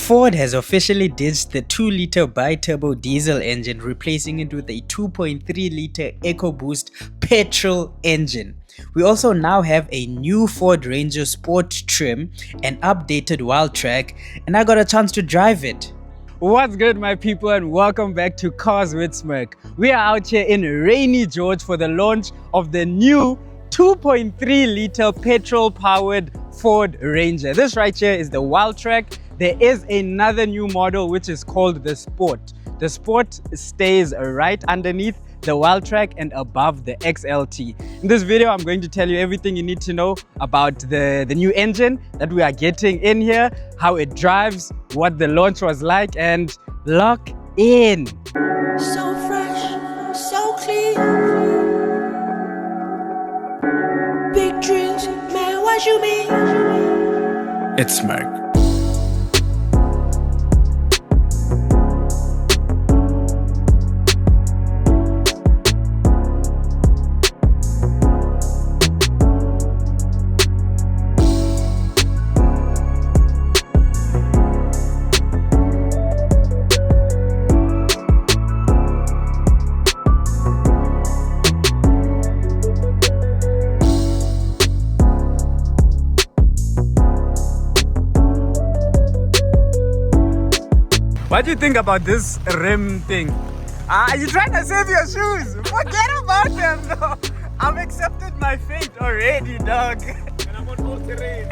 Ford has officially ditched the 2-liter bi-turbo diesel engine, replacing it with a 2.3-liter EcoBoost petrol engine. We also now have a new Ford Ranger Sport trim, an updated Wildtrak, and I got a chance to drive it. What's good, my people, and welcome back to Cars with Smirk. We are out here in rainy George for the launch of the new 2.3-liter petrol-powered Ford Ranger. This right here is the Wildtrak. There is another new model which is called the Sport. The Sport stays right underneath the Wildtrak and above the XLT. In this video, I'm going to tell you everything you need to know about the new engine that we are getting in here, how it drives, what the launch was like, and lock in. So fresh, so clean. Big dreams, man, what you mean? It's Smirk. What do you think about this rim thing? Are you trying to save your shoes? Forget about them, though. I've accepted my fate already, dog. And I'm on all terrain.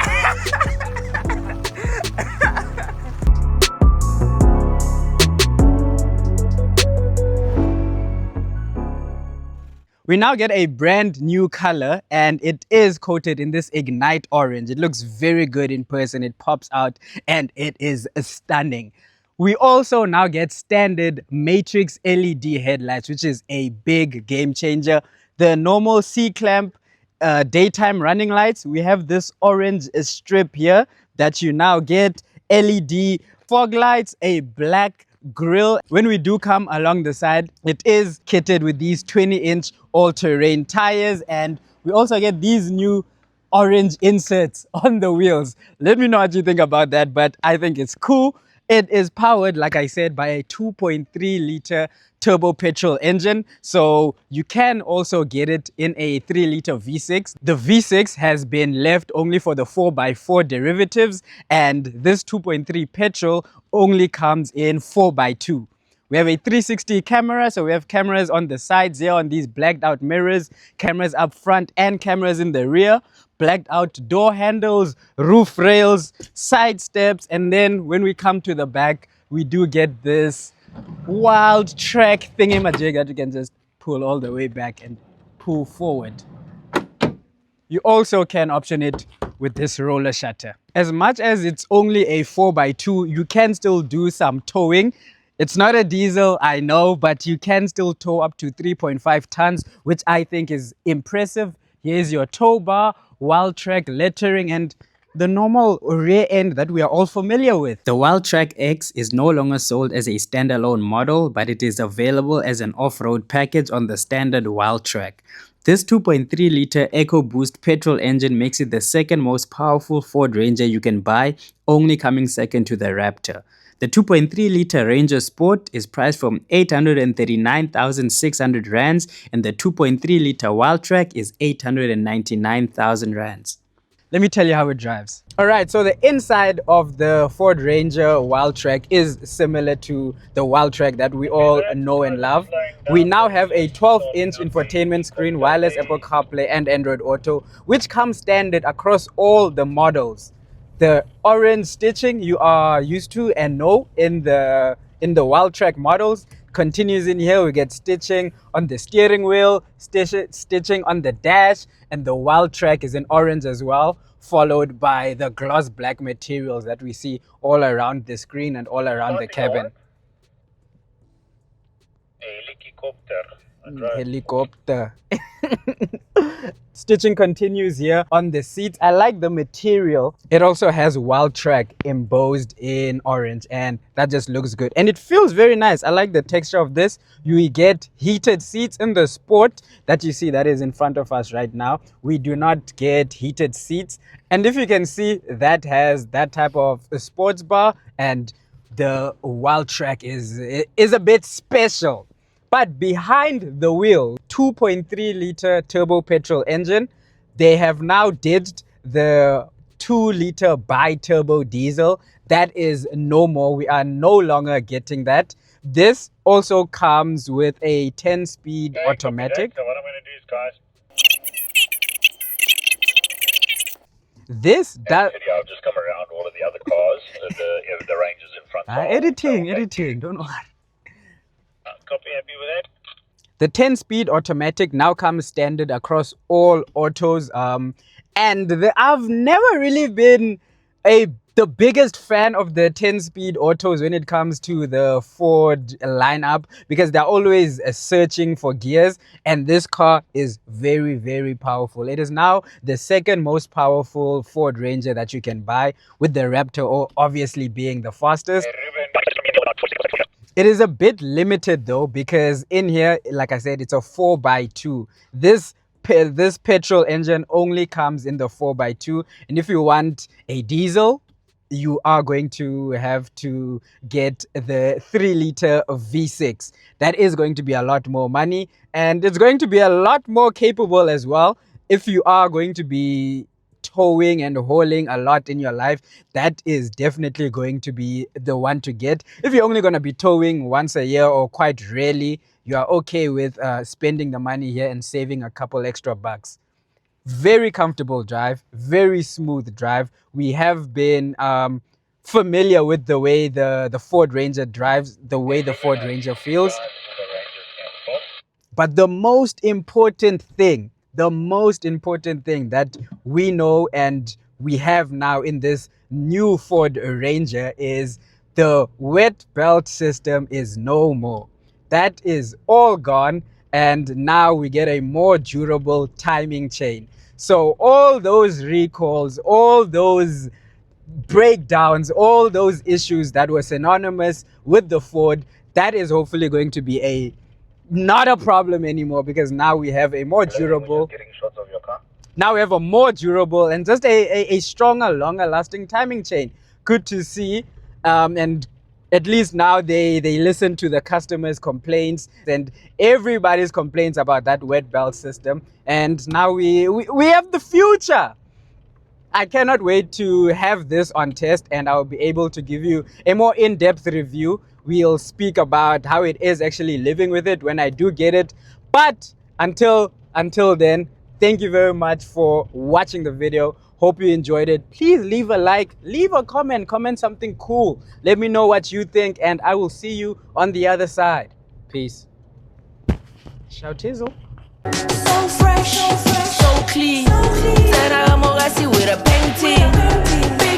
We now get a brand new color, and it is coated in this Ignite orange. It looks very good in person. It pops out and it is stunning. We also now get standard matrix LED headlights, which is a big game changer. The normal C-clamp daytime running lights, we have this orange strip here that you now get, LED fog lights, a black grille. When we do come along the side, it is kitted with these 20-inch all-terrain tires, and we also get these new orange inserts on the wheels. Let me know what you think about that, but I think it's cool. It is powered, like I said, by a 2.3-liter turbo petrol engine. So you can also get it in a 3-liter V6. The V6 has been left only for the 4x4 derivatives, and this 2.3 petrol only comes in 4x2. We have a 360 camera, so we have cameras on the sides here on these blacked out mirrors, cameras up front and cameras in the rear, blacked out door handles, roof rails, side steps, and then when we come to the back, we do get this Wildtrak thingamajig that you can just pull all the way back and pull forward. You also can option it with this roller shutter. As much as it's only a 4x2, you can still do some towing. It's not a diesel, I know, but you can still tow up to 3.5 tons, which I think is impressive. Here's your tow bar, Wildtrak lettering, and the normal rear end that we are all familiar with. The Wildtrak X is no longer sold as a standalone model, but it is available as an off-road package on the standard Wildtrak. This 2.3-liter EcoBoost petrol engine makes it the second most powerful Ford Ranger you can buy, only coming second to the Raptor. The 2.3-liter Ranger Sport is priced from 839,600 rands, and the 2.3-liter Wildtrak is 899,000 rands. Let me tell you how it drives. Alright, so the inside of the Ford Ranger Wildtrak is similar to the Wildtrak that we all know and love. We now have a 12-inch infotainment screen, wireless Apple CarPlay and Android Auto, which comes standard across all the models. The orange stitching you are used to and know in the Wildtrak models continues in here. We get stitching on the steering wheel, stitching on the dash, and the Wildtrak is in orange as well, followed by the gloss black materials that we see all around the screen and all around the cabin. Helicopter. Stitching continues here on the seats. I like the material. It also has Wildtrak embossed in orange, and that just looks good. And it feels very nice. I like the texture of this. You get heated seats in the Sport that you see that is in front of us right now. We do not get heated seats. And if you can see, that has that type of sports bar, and the Wildtrak is a bit special. But behind the wheel, 2.3 liter turbo petrol engine, they have now ditched the 2 liter bi-turbo diesel. That is no more. We are no longer getting that. This also comes with a 10-speed automatic. So what I'm going to do is, guys, This does. I'll just come around all of the other cars, the Rangers in front. Editing, don't worry. Copy, happy with that? The 10-speed automatic now comes standard across all autos. I've never really been the biggest fan of the 10-speed autos when it comes to the Ford lineup, because they're always searching for gears, and this car is very, very powerful. It is now the second most powerful Ford Ranger that you can buy, with the Raptor obviously being the fastest. It is a bit limited though, because in here, like I said, it's a 4x2. This petrol engine only comes in the 4x2, and if you want a diesel, you are going to have to get the 3-liter V6. That is going to be a lot more money, and it's going to be a lot more capable as well. If you are going to be towing and hauling a lot in your life, that is definitely going to be the one to get. If you're only going to be towing once a year or quite rarely, you are okay with spending the money here and saving a couple extra bucks. Very comfortable drive, very smooth drive. We have been familiar with the way the Ford Ranger drives, the way the Ford Ranger feels. But the most important thing that we know and we have now in this new Ford Ranger is the wet belt system is no more. That is all gone, and now we get a more durable timing chain. So all those recalls, all those breakdowns, all those issues that were synonymous with the Ford, that is hopefully going to be not a problem anymore, because now we have a more durable, Getting shots of your car. now we have a more durable and just a stronger, longer lasting timing chain. Good to see. And at least now they listen to the customers' complaints and everybody's complaints about that wet belt system. And now we have the future. I cannot wait to have this on test, and I'll be able to give you a more in-depth review. We'll speak about how it is actually living with it when I do get it. But until then, thank you very much for watching the video. Hope you enjoyed it. Please leave a like, leave a comment something cool. Let me know what you think, and I will see you on the other side. Peace. Shout Tizzle. So fresh, so clean. That I'm with a painting. Big